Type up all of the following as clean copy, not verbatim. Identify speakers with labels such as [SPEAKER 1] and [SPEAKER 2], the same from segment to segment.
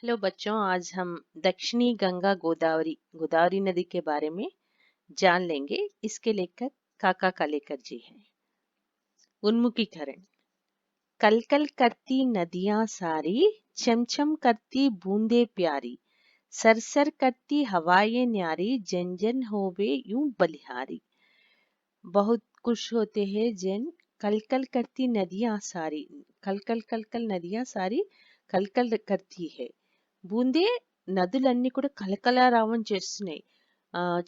[SPEAKER 1] Hello बच्चों, आज हम दक्षिणी गंगा गोदावरी गोदावरी नदी के बारे में जान लेंगे। इसके लेखक काका कालेकर जी हैं। उन्मुखीकरण। कल कल करती नदियां सारी, छम करती बूंदे प्यारी, सरसर करती हवाएं न्यारी, जन जन होवे यूं बलिहारी। बहुत खुश होते हैं जन, कल कल करती नदियां सारी। कल कल नदियां सारी कल कल करती है. బూందే నదులన్నీ కూడా కలకలారావం చేస్తున్నాయి.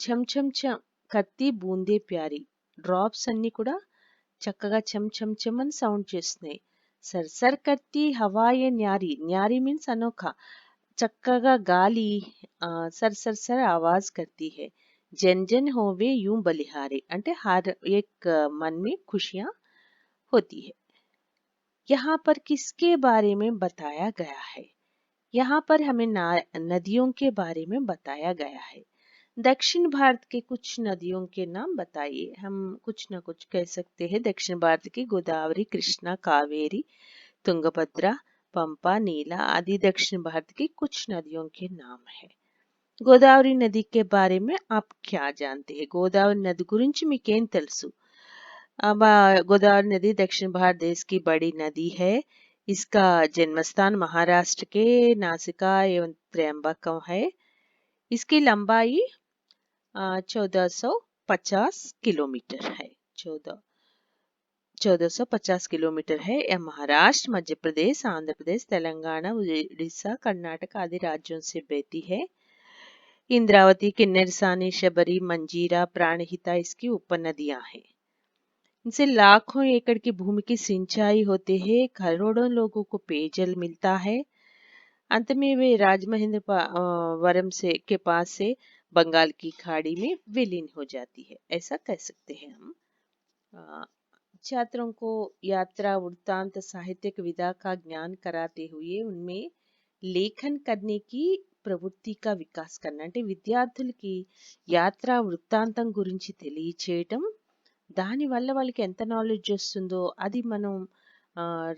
[SPEAKER 1] ఛం ఛం ఛం కత్తి బూందే ప్యారి. డ్రాప్స్ అన్ని కూడా చక్కగా చెమ్ చెమ్ చెమ్ అని సౌండ్ చేస్తున్నాయి. సర్ సర్ కత్తి హవాయే న్యారి. న్యారి మీన్స్ అనోఖ. చక్కగా గాలి సర్ సర్ సర్ ఆవాజ్ కర్తీ है. जन जन होवे यूं बलिहारी అంటే हर एक मन में खुशियां होती है. यहाँ पर किसके बारे में बताया गया है? यहाँ पर हमें नदियों के बारे में बताया गया है. दक्षिण भारत के कुछ नदियों के नाम बताइए. हम कुछ न कुछ कह सकते हैं. दक्षिण भारत की गोदावरी, कृष्णा, कावेरी, तुंगभद्रा, पंपा, नीला आदि दक्षिण भारत की कुछ नदियों के नाम है. గోదావరి నది के बारे में आप क्या जानते हैं? గోదావరి నది గురించి మీకేం తెలుసు? गोदावरी नदी दक्षिण भारत देश की बड़ी नदी है. इसका जन्म स्थान महाराष्ट्र के नासिका एवं त्र्यंबकम है. इसकी लंबाई 1450 किलोमीटर है. 1450 किलोमीटर है. यह महाराष्ट्र, मध्य प्रदेश, आंध्र प्रदेश, तेलंगाना, उड़ीसा, कर्नाटक आदि राज्यों से बहती है. इंद्रावती, किन्नरसानी, शबरी, मंजीरा, प्राणहिता इसकी उपनदियां हैं. इनसे लाखों एकड़ की भूमि की सिंचाई होती है. करोड़ों लोगों को पेयजल मिलता है. अंत में वे राजमहेंद्र वरम से के पास से बंगाल की खाड़ी में विलीन हो जाती है. ऐसा कह सकते हैं हम. छात्रों को यात्रा वृत्तांत साहित्यिक विधा का ज्ञान कराते हुए उनमें लेखन करने की ప్రవృత్తి का వికాస్ करना. అంటే విద్యార్థులకి యాత్రా వృత్తాంతం గురించి తెలియచేయటం, దాని వల్ల వాళ్ళకి ఎంత నాలెడ్జ్ వస్తుందో అది మనం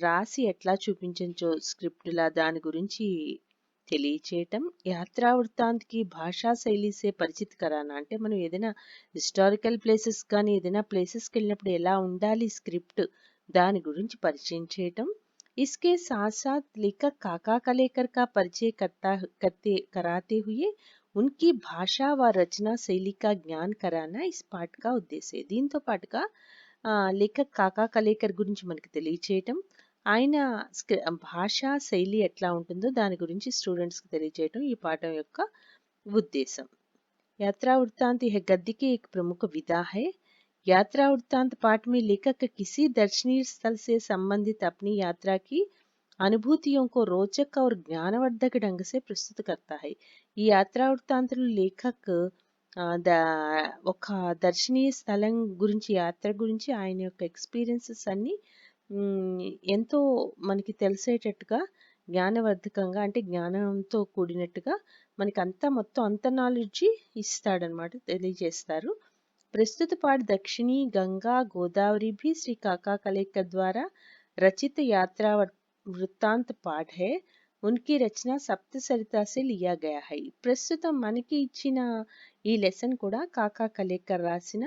[SPEAKER 1] రాసి ఎట్లా చూపించో స్క్రిప్ట్లా దాని గురించి తెలియచేయటం. యాత్రా వృత్తాంత్కి భాషా శైలి సే పరిచిత్ కరానా. అంటే మనం ఏదైనా హిస్టారికల్ ప్లేసెస్ కానీ ఏదైనా ప్లేసెస్కి వెళ్ళినప్పుడు ఎలా ఉండాలి స్క్రిప్ట్, దాని గురించి పరిచయం చేయటం. इसके साथ साथ लेखक काका कलेकर का परिचय कराते हुए उनकी भाषा व रचना शैली का ज्ञान कराना इस पाठ का उद्देश्य है. దీంతో పాటుగా లేఖక్ కాకా కలేకర్ గురించి మనకి తెలియచేయటం, ఆయన భాషా శైలి ఎట్లా ఉంటుందో దాని గురించి స్టూడెంట్స్కి తెలియచేయటం ఈ పాఠం యొక్క ఉద్దేశం. यात्रा वृत्तांत यह गद्य की एक प्रमुख विधा है. यात्रा वृत्तांत पाठ में लेखक किसी दर्शनीय स्थल से संबंधित अपनी यात्रा की अनुभूतियों को रोचक और ज्ञानवर्धक ढंग से प्रस्तुत करता है. ఈ యాత్రా వృత్తాంతంలో లేఖక్ ఒక దర్శనీయ స్థలం గురించి, యాత్ర గురించి ఆయన యొక్క ఎక్స్పీరియన్సెస్ అన్ని ఎంతో మనకి తెలిసేటట్టుగా, జ్ఞానవర్ధకంగా అంటే జ్ఞానంతో కూడినట్టుగా మనకి అంతా మొత్తం అంత నాలెడ్జ్ ఇస్తాడనమాట, తెలియజేస్తారు. प्रस्तुत पाठ दक्षिणी गंगा गोदावरी भी श्री काका कलेकर द्वारा रचित यात्रा वृत्तांत पाठ है. उनकी रचना सप्तसरिता से लिया गया है. ప్రస్తుతం మనకి ఇచ్చిన ఈ లెసన్ కూడా కాకా కలేకర్ రాసిన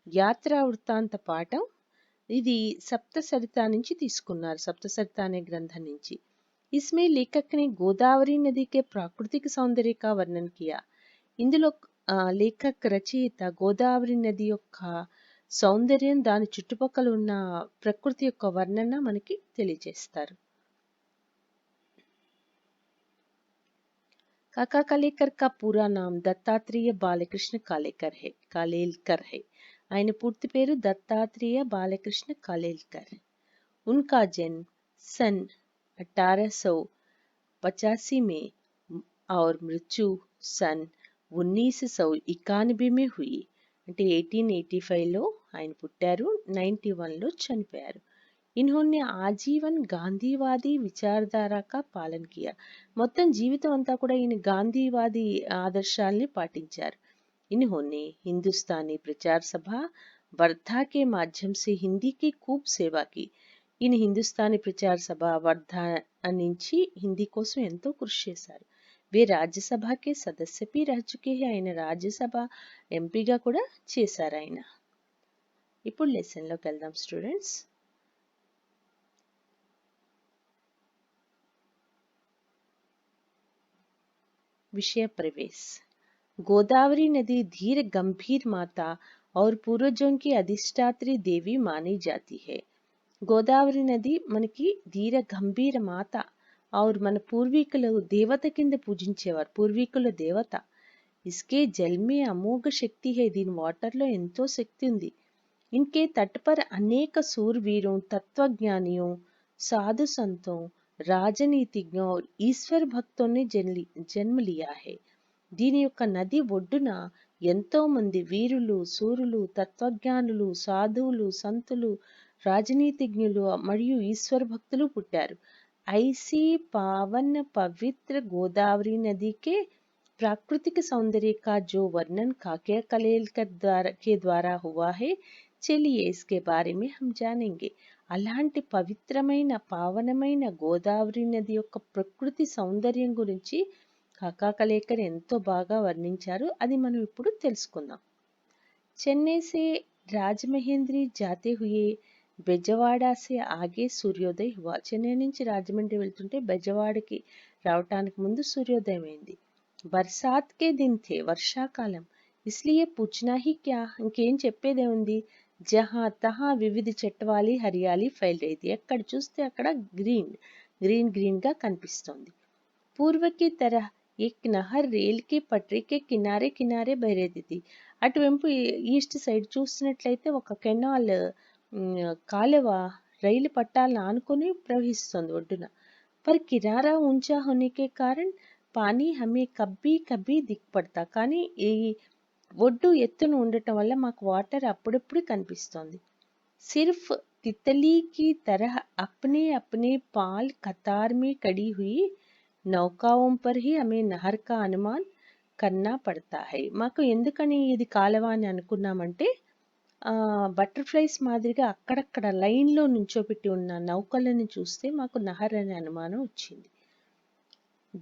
[SPEAKER 1] యాత్రా వృత్తాంత పాఠం. ఇది సప్తసరిత నుంచి తీసుకున్నారు, సప్తసరిత అనే గ్రంథం నుంచి. इसमें लेखक ने गोदावरी नदी के प्राकृतिक सौंदर्य का वर्णन किया. ఇందులో లేఖక్ రచయిత గోదావరి నది యొక్క సౌందర్యం, దాని చుట్టుపక్కల ఉన్న ప్రకృతి యొక్క వర్ణన మనకి తెలియజేస్తారు. काका कालेकर का पूरा नाम दत्तात्रेय बालकृष्ण कालेलकर है. ఆయన పూర్తి పేరు దత్తాత్రేయ బాలకృష్ణ కాలేల్కర్. उनका जन्म सन 1885 में और मृत्यु सन 1991 में हुई. అంటే 1885లో ఆయన పుట్టారు, 91లో చనిపోయారు. इन्होंने आजीवन गांधीवादी विचारधारा का पालन किया. మొత్తం జీవితం అంతా కూడా ఈయన గాంధీవాది ఆదర్శాల్ని పాటించారు. इन्होंने हिंदुस्तानी प्रचार सभा वर्धा के माध्यम से हिंदी की खूब सेवा की. ఈయన హిందుస్థానీ ప్రచార సభ వర్ధా నుంచి హిందీ కోసం ఎంతో కృషి చేశారు. वे राज्यसभा के सदस्य भी रह चुके हैं. ఆయన రాజ్యసభ ఎంపీగా కూడా చేశారు ఆయన. ఇప్పుడు లెసన్ లోకి వెళ్దాం స్టూడెంట్స్. विषय प्रवेश. गोदावरी नदी धीर गंभीर माता और पूर्वजों की अधिष्ठात्री देवी मानी जाती है. గోదావరి నది మనకి ధీర గంభీర మాత और మన పూర్వీకులు దేవత కింద పూజించేవారు, పూర్వీకుల దేవత. इसके जल में अमोघ शक्ति है. దీని వాటర్ లో ఎంతో శక్తి ఉంది. इनके तट पर अनेक सूरवीरों, तत्वज्ञानियों, साधु संतों, राजनीतिज्ञों और ईश्वर भक्तों ने जन्म लिया है. దీని యొక్క నది ఒడ్డున ఎంతో మంది వీరులు, సూరులు, తత్వజ్ఞానులు, సాధువులు, సంతులు, రాజనీతిజ్ఞులు మరియు ఈశ్వర భక్తులు పుట్టారు. ఐసీ पावन पवित्र गोदावरी नदी के प्राकृतिक सौंदर्य का जो वर्णन काके कलेलकर के द्वारा हुआ है, चलिए इसके बारे में हम जानेंगे. అలాంటి పవిత్రమైన పావనమైన గోదావరి నది యొక్క ప్రకృతి సౌందర్యం గురించి కాకా కలేకర్ ఎంతో బాగా వర్ణించారు. అది మనం ఇప్పుడు తెలుసుకుందాం. చెన్నై से రాజమహేంద్రి जाते हुए బెజవాడ से आगे सूर्योदय हुआ. చెన్నై నుంచి రాజమండ్రి వెళ్తుంటే బెజవాడకి రావటానికి ముందు సూర్యోదయం అయింది. బర్సాత్ కే దిన్ థే, వర్షాకాలం. इसलिए पूछना ही क्या, ఇంకేం చెప్పేదే ఉంది. జహా తహా వివిధ చెట్వాలి హరియాలి ఫైల్ రही थी. ఎక్కడ చూస్తే అక్కడ గ్రీన్ గా కనిపిస్తోంది. పూర్వ की तरह एक नहर रेल की पटरी के किनारे किनारे बह रही थी. అటువైపు ఈస్ట్ సైడ్ చూస్తున్నట్లయితే ఒక కెనాల్ కాలువ రైలు పట్టాలను ఆనుకొని ప్రవహిస్తుంది ఒడ్డున. पर किनारा ऊंचा होने के कारण पानी हमें कभी कभी दिख पड़ता. కానీ ఈ ఒడ్డు ఎత్తున ఉండటం వల్ల మాకు వాటర్ అప్పుడప్పుడు కనిపిస్తోంది. सिर्फ तितली की तरह अपने अपने पाल कतार में खड़ी हुई नौकाओं पर ही हमें नहर का अनुमान करना पड़ता है. మాకు ఎందుకని ఇది కాలువ అని అనుకున్నామంటే బటర్ఫ్లైస్ మాదిరిగా అక్కడక్కడ లైన్లో నుంచోపెట్టి ఉన్న నౌకలను చూస్తే మాకు నహర్ అనే అనుమానం వచ్చింది.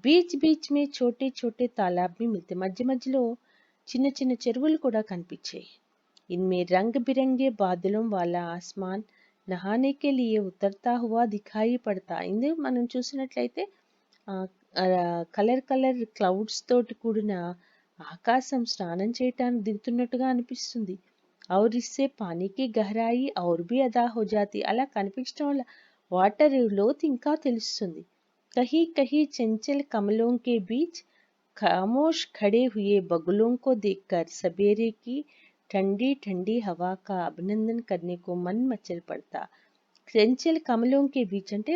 [SPEAKER 1] బీచ్ బీచ్ మే చోటే చోటే తాలాబ్ भी मिलते. మధ్య మధ్యలో చిన్న చిన్న చెరువులు కూడా కనిపించాయి. इनमें रंग बिरंगे बादलों वाला आसमान नहाने के लिए उतरता हुआ दिखाई पड़ता. ఇందుకు మనం చూసినట్లయితే కలర్ క్లౌడ్స్ తోటి కూడిన ఆకాశం స్నానం చేయటానికి దిగుతున్నట్టుగా అనిపిస్తుంది. और इससे पानी की गहराई और भी अदा हो जाती. అలా కనిపించడం వల్ల వాటర్ లోతు ఇంకా తెలుస్తుంది. कहीं कहीं चंचल कमलों के बीच खामोश खड़े हुए बगुलों को देखकर सवेरे की ठंडी ठंडी हवा का अभिनंदन करने को मन मचल पड़ता. चंचल कमलों के बीच అంటే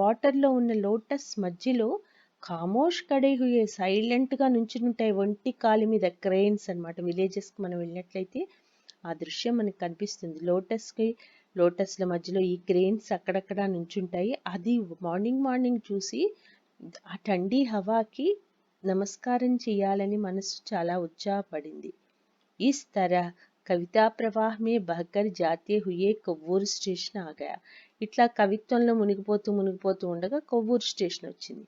[SPEAKER 1] వాటర్ లో ఉన్న లోటస్ మధ్యలో ఖామోష్ కడే హుయే సైలెంట్ గా నుంచి ఉంటాయి. ఒంటి కాలి మీద క్రెయిన్స్ అన్నమాట. విలేజెస్ కి మనం వెళ్ళినట్లయితే ఆ దృశ్యం మనకు కనిపిస్తుంది. లోటస్ల మధ్యలో ఈ క్రెయిన్స్ అక్కడక్కడ నుంచుంటాయి. అది మార్నింగ్ చూసి ఆ ठंडी హవాకి నమస్కారం చేయాలని మనసు చాలా ఉత్సాహపడింది. इस तरह కవితా ప్రవాహ మే బహకర్ జాతే హుయే కొవ్వూరు స్టేషన్ ఆ గయా. ఇట్లా కవిత్వంలో మునిగిపోతూ ఉండగా కొవ్వూరు స్టేషన్ వచ్చింది.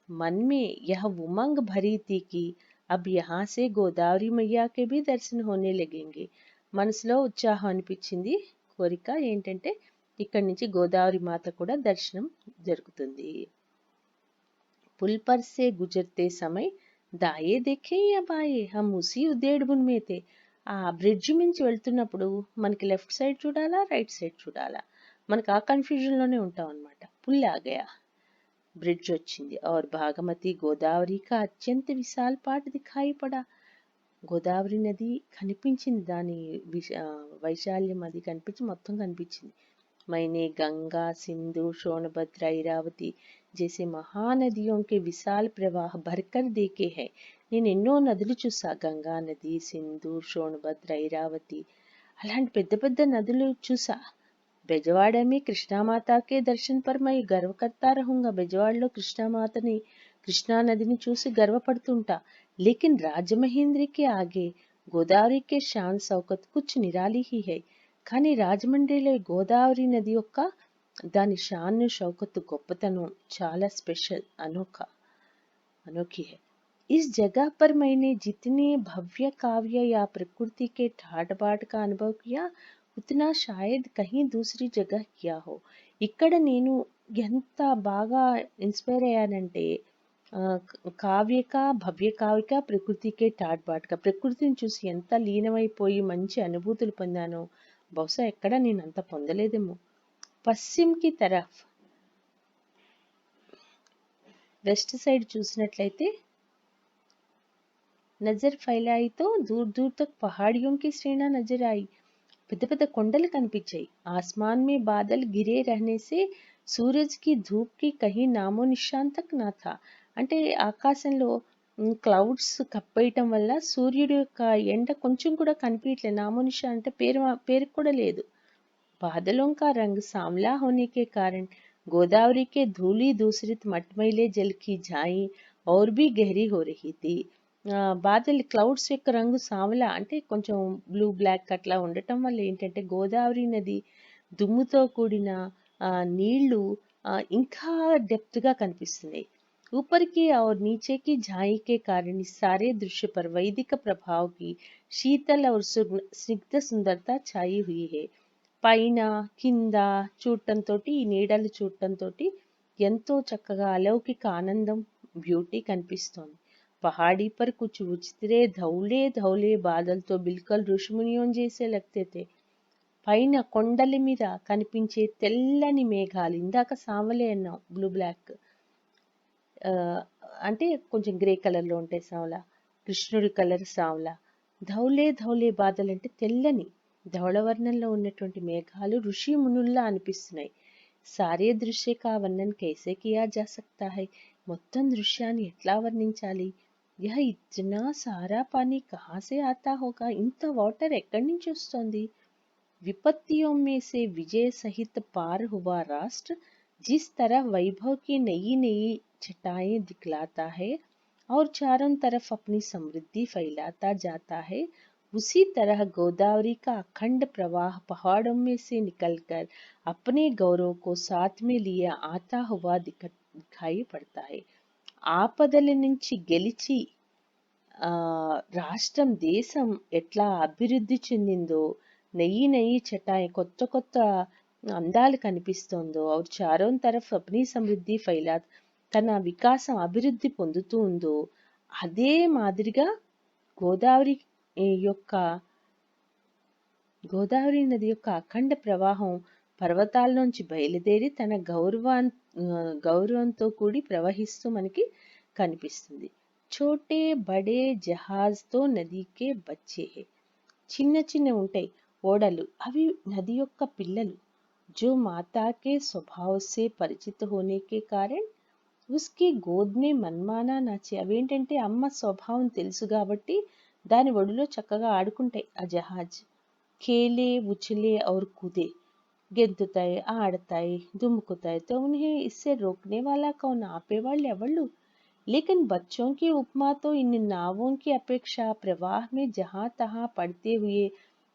[SPEAKER 1] मन में यह उमंग भरी थी कि अब यहाँ से गोदावरी मैया के भी दर्शन होने लगेंगे. మనసులో ఉత్సాహం అనిపించింది. కోరిక ఏంటంటే ఇక్కడి నుంచి గోదావరి మాత కూడా దర్శనం జరుగుతుంది. पुल पर से गुजरते समय दाए देखे या बाए, हम उसी उदेड़बुन में थे. ఆ బ్రిడ్జ్ నుంచి వెళ్తున్నప్పుడు మనకి లెఫ్ట్ సైడ్ చూడాలా, రైట్ సైడ్ చూడాలా, మనకు ఆ కన్ఫ్యూజన్ లోనే ఉంటాం అన్నమాట. పుల్ ఆ గయా, బ్రిడ్జ్ వచ్చింది. और भागमती गोदावरी का अत्यंत विशाल पाट दिखाई पड़ा. గోదావరి నది కనిపించింది. దాని వైశాల్యం అది కనిపించి మొత్తం కనిపించింది. मैंने गंगा, सिंधु, सोनभद्र, ऐरावती जैसे महानदियों के विशाल प्रवाह भरकर देखे हैं. నేను ఎన్నో నదులు చూసా. గంగా నది, సింధు, సోనభద్ర, ఐరావతి అలాంటి పెద్ద పెద్ద నదులు చూసా. బెజవాడ में कृष्णा माता के दर्शन पर मैं गर्व करता रहूंगा. బెజవాడలో కృష్ణా నదిని చూసి గర్వపడుతుంటా. लेकिन राजमहेंद्र के आगे गोदावरी के शान शौकत कुछ निराली ही है. కానీ రాజమండ్రిలో గోదావరి నది యొక్క దాని షాన్ షౌకత్ గొప్పతనం చాలా స్పెషల్, అనోఖీ హై. इस जगह पर मैंने जितने भव्य काव्य या प्रकृति के ठाट बाट का అనుభవం किया ఉतना शायद कहीं दूसरी जगह किया हो. ఇక్కడ నేను ఎంత బాగా ఇన్స్పైర్ అయ్యానంటే కావ్యక భవ్య కావ్యక ప్రకృతికే ఠాట్ బాట్‌గా ప్రకృతిని చూసి ఎంత లీనమైపోయి మంచి అనుభూతులు పొందానో బహుశా ఎక్కడ నేను అంత పొందలేదేమో. పశ్చిమ్‌కి తరఫ్ వెస్ట్ సైడ్ చూసినట్లయితే नजर फैलाई तो दूर दूर तक पहाड़ियों की श्रेणियां नजर आई. పెద్ద పెద్ద కొండలు కనిపించాయి. आसमान में बादल गिरे रहने से सूरज की धूप की कहीं नामो निशान तक ना था. అంటే ఆకాశంలో క్లౌడ్స్ కప్పేయటం వల్ల సూర్యుడి యొక్క ఎండ కొంచెం కూడా కనిపించలేదు. నామో నిశాన్ అంటే పేరు కూడా లేదు. बादलों का रंग सांवला होने के कारण गोदावरी के धूली दूसरित मटमैले जल की झाई और भी गहरी हो रही थी. బాదల్ క్లౌడ్స్ యొక్క రంగు సాంవలా అంటే కొంచెం బ్లూ బ్లాక్ అట్లా ఉండటం వల్ల ఏంటంటే గోదావరి నది దుమ్ముతో కూడిన నీళ్లు ఇంకా డెప్త్ గా కనిపిస్తున్నాయి. ऊपर की और नीचे की झाई के कारण इस सारे दृश्य पर वैदिक प्रभाव की शीतल और स्निग्ध सुंदरता छाई हुई है. పైన కింద చూడటంతో ఈ నీడలు చూడటంతో ఎంతో చక్కగా అలౌకిక ఆనందం బ్యూటీ కనిపిస్తోంది. पहाड़ी पर कुछ उचतरे धौले धौले बादल तो बिल्कुल ऋषिमुनियों जैसे लगते थे. పైన కొండల మీద కనిపించే తెల్లని మేఘాలు ఇందాక సాంవలే అన్నాం బ్లూ బ్లాక్ అంటే కొంచెం గ్రే కలర్ లో ఉంటాయి సాంవలా. కృష్ణుడి కలర్ సాంవలా. ధౌలే ధౌలే బాదల్ అంటే తెల్లని ధవళవర్ణంలో ఉన్నటువంటి మేఘాలు ఋషి మునుల్లా అనిపిస్తున్నాయి. సారే దృశ్య కా వర్ణన్ కైసే కియా జా సక్తా హై. మొత్తం దృశ్యాన్ని ఎట్లా వర్ణించాలి? యహ ఇత్నా సారా పానీ కహా సే ఆతా హోగా. ఇంత వాటర్ ఎక్కడి నుంచి వస్తుంది? विपत्तियों में से विजय सहित पार हुआ राष्ट्र जिस तरह वैभव की नई नई छटाएं दिखलाता है और चारों तरफ अपनी समृद्धि फैलाता जाता है, उसी तरह गोदावरी का अखंड प्रवाह पहाड़ों में से निकलकर अपने गौरव को साथ में लिए आता हुआ दिखाई पड़ता है. ఆపదల నుంచి గెలిచి రాష్ట్రం దేశం ఎట్లా అభివృద్ధి చెందిందో నయి నయి చటాయి కొత్త కొత్త అందాలు కనిపిస్తోందో और चारों तरफ अपनी समृद्धి फैला తన వికాసం అభివృద్ధి పొందుతూ ఉందో అదే మాదిరిగా గోదావరి నది యొక్క అఖండ ప్రవాహం పర్వతాల్లోంచి బయలుదేరి తన గౌరవంతో కూడి ప్రవహిస్తూ మనకి కనిపిస్తుంది. छोटे बड़े जहाज तो नदी के बच्चे हैं. చిన్న చిన్న ఉంటాయి ఓడలు, అవి నది యొక్క పిల్లలు. जो माता के स्वभाव से परिचित होने के कारण उसकी गोद में मनमाना नाचे. అవేంటంటే అమ్మ స్వభావం తెలుసు కాబట్టి దాని ఒడిలో చక్కగా ఆడుకుంటాయి ఆ జహాజ్. खेले उछले और कूदे. గెంతుతాయి, ఆడతాయి, దుముకుతాయి. तो उन्हें इससे रोकने वाला कौन? ఆపేవాళ్ళు ఎవళ్ళు? लेकिन बच्चों की उपमा तो इन नावों की अपेक्षा प्रवाह में जहां तहां पड़ते हुए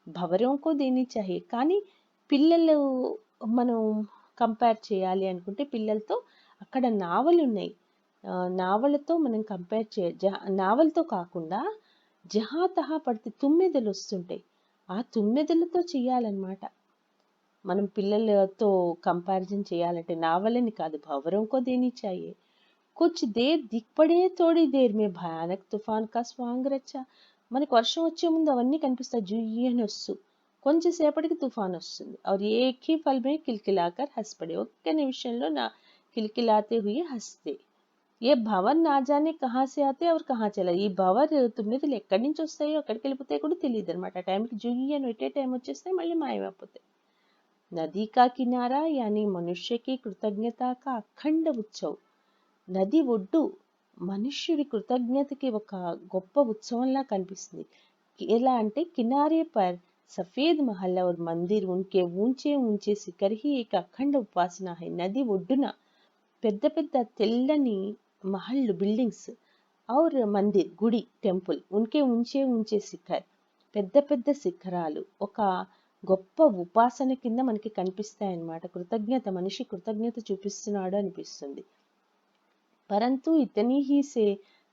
[SPEAKER 1] भंवरों को देनी चाहिए. కానీ పిల్లలు మనం కంపేర్ చేయాలి అనుకుంటే పిల్లలతో అక్కడ నావలు ఉన్నాయి. నావలతో మనం కంపేర్ నావలతో కాకుండా జహా తహా పడితే తుమ్మెదలు వస్తుంటాయి. ఆ తుమ్మెదలతో చేయాలన్నమాట. మనం పిల్లలతో కంపారిజన్ చేయాలంటే నావలని కాదు, భంవరంకో దేని चाहिए. कुछ देर दिख पड़े थोड़ी देर में भयानक तूफान का स्वांग रचा. మనకి వర్షం వచ్చే ముందు అవన్నీ కనిపిస్తాయి, జుయ్యి అని వస్తూ కొంచెంసేపటికి తుఫాన్ వస్తుంది. और एक ही पल में किलकिलाकर हंस पड़े. ఒక్క నిమిషంలో నా కిలకిలాతే हुए हंसते. ये भंवर ना जाने कहाँ से आते और कहाँ चला. ఈ భవర్ తుమ్మెదలు ఎక్కడి నుంచి వస్తాయో ఎక్కడికి వెళ్ళిపోతాయో కూడా తెలియదు అనమాట. ఆ టైంకి జుయ్యి అని పెట్టే టైం వచ్చేస్తాయి, మళ్ళీ మాయమైపోతాయి. नदी का किनारा यानी मनुष्य की कृतज्ञता का अखंड उत्सव. నది ఒడ్డు మనుష్యుడి కృతజ్ఞతకి ఒక గొప్ప ఉత్సవంలా కనిపిస్తుంది. ఎలా అంటే కినారే పర్ సఫేద్ మహల్ और मंदिर उनके ऊंचे ऊंचे शिखर ही एक अखंड उपासना है. నది ఒడ్డున పెద్ద పెద్ద తెల్లని మహల్ బిల్డింగ్స్ और మందిర్ గుడి టెంపుల్ ఉన్కే ऊंचे ऊंचे शिखर పెద్ద పెద్ద శిఖరాలు ఒక గొప్ప ఉపాసన కింద మనకి కనిపిస్తాయన్నమాట. కృతజ్ఞత, మనిషి కృతజ్ఞత చూపిస్తున్నాడు అనిపిస్తుంది. परंतु इतनी ही से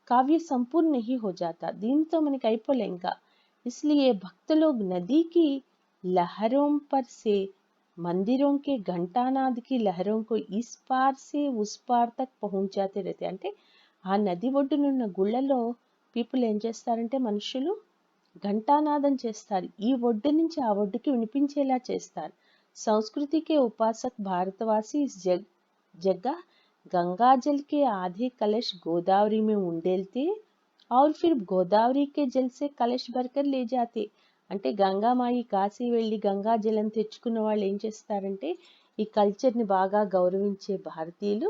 [SPEAKER 1] काव्य संपूर्ण नहीं हो जाता। దీంతో మనకి అయిపోలే ఇంకా। इसलिए भक्त लोग नदी की लहरों पर से मंदिरों के घंटानाद की लहरों को इस पार से उस पार तक పहुంచాते रहते। అంటే ఆ నది ఒడ్డునున్న గుళ్ళలో పీపుల్ ఏం చేస్తారంటే మనుషులు ఘంటానాదం చేస్తారు, ఈ ఒడ్డు నుంచి ఆ ఒడ్డుకి వినిపించేలా చేస్తారు। संस्कृति के उपासक भारतवासी इस जगह गंगा जल के आधे कलश गोदावरी में उंडेलते और फिर गोदावरी के जल से कलश भरकर ले जाते। అంటే గంగామాయి కాశీ వెళ్ళి గంగా జలం తెచ్చుకున్న వాళ్ళు ఏం చేస్తారంటే ఈ కల్చర్ని బాగా గౌరవించే భారతీయులు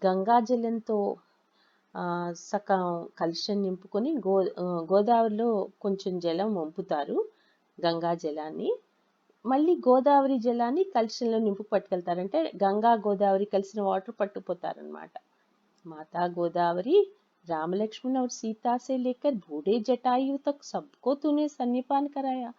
[SPEAKER 1] గంగా జలంతో సగం కలుషం నింపుకొని గోదావరిలో కొంచెం జలం వంపుతారు, గంగా జలాన్ని మళ్ళీ గోదావరి జలాన్ని కలుషంలో నింపు పట్టుకెళ్తారంటే గంగా గోదావరి కలిసిన వాటర్ పట్టుకుపోతారనమాట। माता गोदावरी राम लक्ष्मण और सीता से लेकर बूढ़े जटायु तक सबको तूने स्तन्यपान कराया।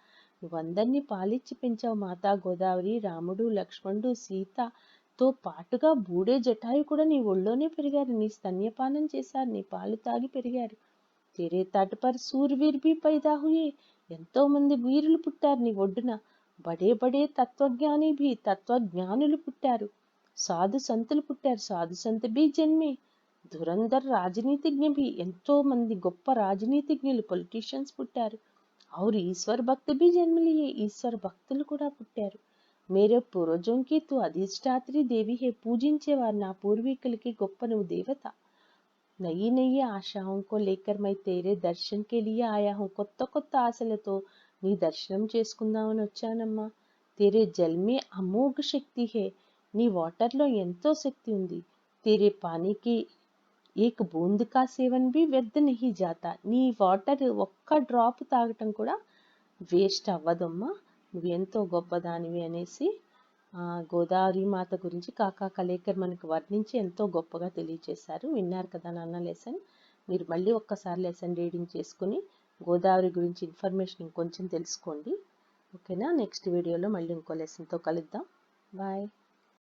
[SPEAKER 1] నువ్వందరినీ పాలిచ్చి పెంచావు మాతా గోదావరి, రాముడు లక్ష్మణుడు సీతతో పాటుగా బూడే జటాయు కూడా నీ ఒళ్ళోనే పెరిగారు, నీ స్తన్యపానం చేశారు, నీ పాలు తాగి పెరిగారు। तेरे तट पर सूरवीर भी पैदा हुए, ఎంతో మంది వీరులు పుట్టారు నీ ఒడ్డున। బడే బడే తత్వజ్ఞాని भी తత్వజ్ఞానులు పుట్టారు, సాధు సంతులు పుట్టారు, సాధు సంత भी జన్మే। ధురంధర్ రాజనీతిజ్ఞ भी ఎంతో మంది గొప్ప రాజనీతిజ్ఞులు పొలిటీషియన్స్ పుట్టారు। और ईश्वर भक्त भी जन्म लिए, ఈశ్వర భక్తులు కూడా పుట్టారు। मेरे पूर्वजों की तू अधिष्ठात्री देवी है, పూజించేవారు నా పూర్వీకులకి గొప్ప నువ్వు దేవత। नई नई आशाओं को लेकर मैं तेरे दर्शन के लिए आया हूँ, కొత్త కొత్త ఆశలతో నీ దర్శనం చేసుకుందామని వచ్చానమ్మా। तेरे जल में अमोघ शक्ति है, నీ వాటర్లో ఎంతో శక్తి ఉంది। तेरे पानी की एक बूंद का सेवन भी व्यर्थ नहीं जाता, నీ వాటర్ ఒక్క డ్రాప్ తాగటం కూడా వేస్ట్ అవ్వదమ్మా, నువ్వు ఎంతో గొప్పదానివి అనేసి గోదావరి మాత గురించి కాకా కలేకర్ మనకు వర్ణించి ఎంతో గొప్పగా తెలియజేశారు। విన్నారు కదా నాన్న లెసన్, మీరు మళ్ళీ ఒక్కసారి లెసన్ రీడింగ్ చేసుకుని గోదావరి గురించి ఇన్ఫర్మేషన్ ఇంకొంచెం తెలుసుకోండి, ఓకేనా। నెక్స్ట్ వీడియోలో మళ్ళీ ఇంకో లెసన్తో కలుద్దాం, బాయ్।